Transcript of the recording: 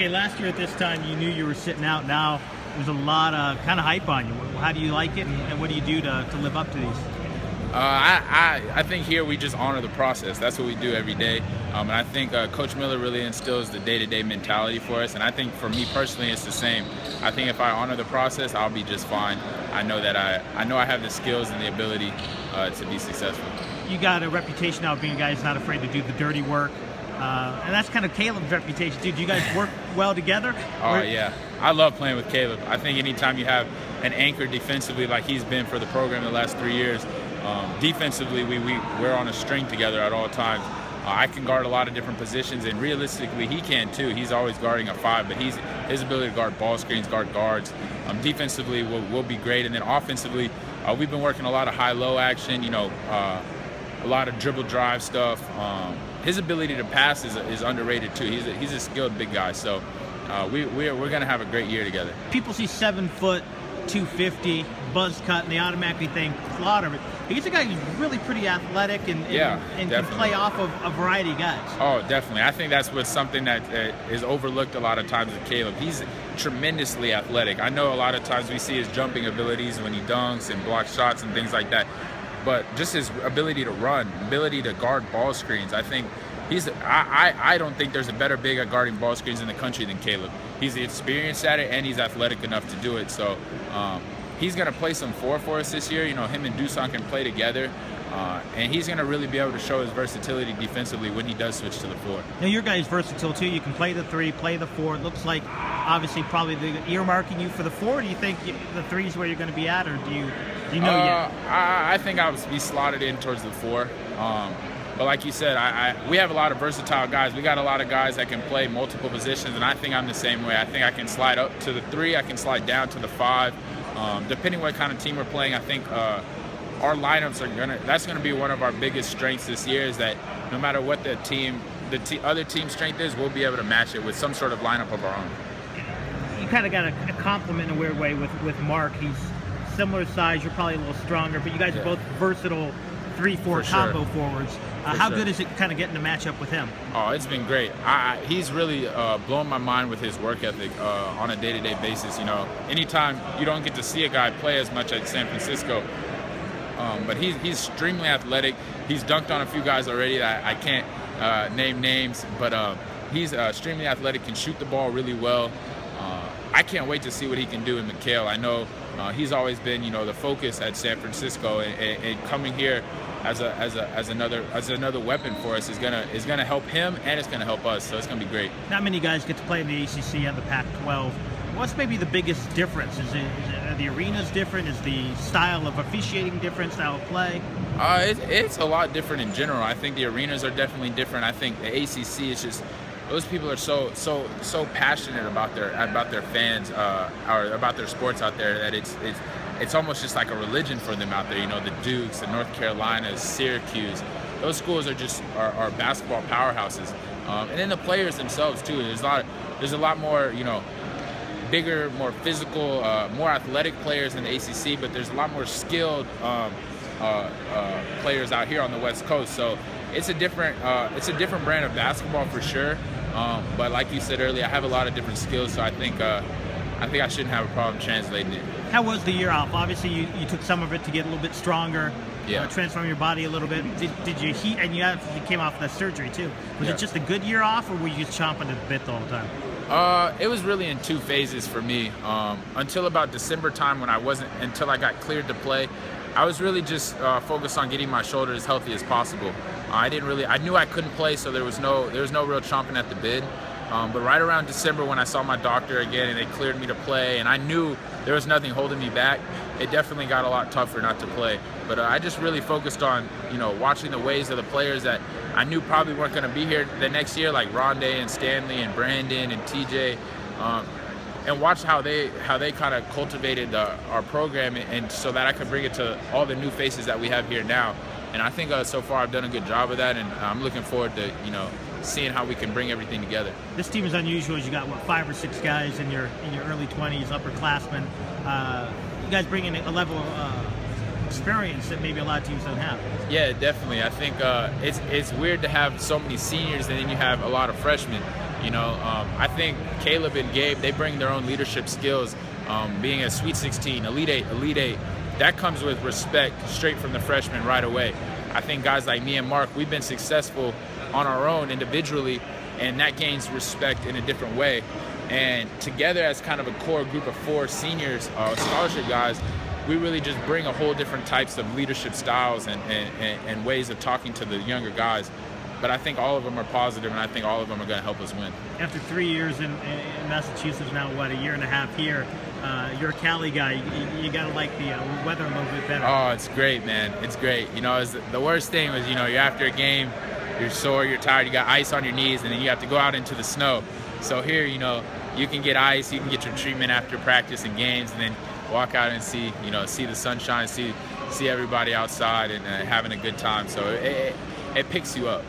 Okay, last year at this time, you knew you were sitting out. Now there's a lot of kind of hype on you. How do you like it, and what do you do to live up to these? I think here we just honor the process. That's what we do every day. And I think Coach Miller really instills the day-to-day mentality for us. And I think for me personally, it's the same. I think if I honor the process, I'll be just fine. I know that I have the skills and the ability to be successful. You got a reputation now of being a guy who's not afraid to do the dirty work. And that's kind of Caleb's reputation, too. Do you guys work well together? Oh, yeah. I love playing with Caleb. I think anytime you have an anchor defensively like he's been for the program the last 3 years, defensively, we're on a string together at all times. I can guard a lot of different positions, and realistically, he can too. He's always guarding a 5, but his ability to guard ball screens, guard guards, defensively will be great. And then offensively, we've been working a lot of high-low action, a lot of dribble drive stuff. His ability to pass is underrated too. He's a skilled big guy, so we're going to have a great year together. People see 7 foot, 250, buzz cut, and they automatically think Slaughter. He's a guy who's really pretty athletic and can play off of a variety of guys. Oh, definitely. I think that's what's something that is overlooked a lot of times with Caleb. He's tremendously athletic. I know a lot of times we see his jumping abilities when he dunks and blocks shots and things like that, but just his ability to run, ability to guard ball screens, I think I don't think there's a better big at guarding ball screens in the country than Caleb. He's experienced at it, and he's athletic enough to do it. So he's going to play some 4 for us this year. Him and Dusan can play together, and he's going to really be able to show his versatility defensively when he does switch to the 4. Now, your guy's versatile, too. You can play the 3, play the 4. It looks like, obviously, probably earmarking you for the 4. Do you think the 3 is where you're going to be at, or do you know yet? I think I would be slotted in towards the 4. But like you said, we have a lot of versatile guys. We got a lot of guys that can play multiple positions, and I think I'm the same way. I think I can slide up to the 3. I can slide down to the 5. Depending what kind of team we're playing, I think our lineups that's gonna be one of our biggest strengths this year, is that no matter what the other team's strength is, we'll be able to match it with some sort of lineup of our own. You kind of got a compliment in a weird way with Mark. He's similar size. You're probably a little stronger, but you guys are both versatile 3-4 combo forwards. How good is it kind of getting to match up with him? Oh, it's been great. He's really blown my mind with his work ethic on a day-to-day basis. Anytime you don't get to see a guy play as much at San Francisco, but he's extremely athletic. He's dunked on a few guys already that I can't name names, but he's extremely athletic, can shoot the ball really well. I can't wait to see what he can do in McKale. I know he's always been, the focus at San Francisco, and coming here as another weapon for us is gonna help him, and it's gonna help us. So it's gonna be great. Not many guys get to play in the ACC and the Pac-12. What's maybe the biggest difference? Are the arenas different? Is the style of officiating different? Style of play? It's a lot different in general. I think the arenas are definitely different. I think the ACC is just, those people are so passionate about their fans or about their sports out there, that it's almost just like a religion for them out there. The Dukes, the North Carolinas, Syracuse, those schools are basketball powerhouses. And then the players themselves too. There's a lot more, bigger, more physical, more athletic players in the ACC, but there's a lot more skilled players out here on the West Coast. So it's a different brand of basketball for sure. But like you said earlier, I have a lot of different skills, so I think I shouldn't have a problem translating it. How was the year off? Obviously, you took some of it to get a little bit stronger, transform your body a little bit. Did you heat? And you came off that surgery too. Was it just a good year off, or were you just chomping at the bit the whole time? It was really in 2 phases for me. Until about December time, until I got cleared to play, I was really just focused on getting my shoulder as healthy as possible. I knew I couldn't play, so there was no real chomping at the bit. But right around December, when I saw my doctor again and they cleared me to play, and I knew there was nothing holding me back, it definitely got a lot tougher not to play. But I just really focused on, watching the ways of the players that I knew probably weren't going to be here the next year, like Rondé and Stanley and Brandon and TJ, and watch how they kind of cultivated our program, and so that I could bring it to all the new faces that we have here now. And I think so far I've done a good job of that, and I'm looking forward to seeing how we can bring everything together. This team is unusual. You got 5 or 6 guys in your early 20s, upperclassmen. You guys bring in a level of experience that maybe a lot of teams don't have. Yeah, definitely. I think it's weird to have so many seniors and then you have a lot of freshmen. I think Caleb and Gabe, they bring their own leadership skills. Being a Sweet 16, Elite 8, that comes with respect straight from the freshmen right away. I think guys like me and Mark, we've been successful on our own individually, and that gains respect in a different way. And together as kind of a core group of 4 seniors, scholarship guys, we really just bring a whole different types of leadership styles and ways of talking to the younger guys. But I think all of them are positive, and I think all of them are going to help us win. After 3 years in Massachusetts, now what, a year and a half here, you're a Cali guy. You got to like the weather a little bit better. Oh, it's great, man. It's great. The worst thing was, you're after a game, you're sore, you're tired, you got ice on your knees, and then you have to go out into the snow. So here, you can get ice, you can get your treatment after practice and games, and then walk out and see the sunshine, see everybody outside and having a good time. So it picks you up.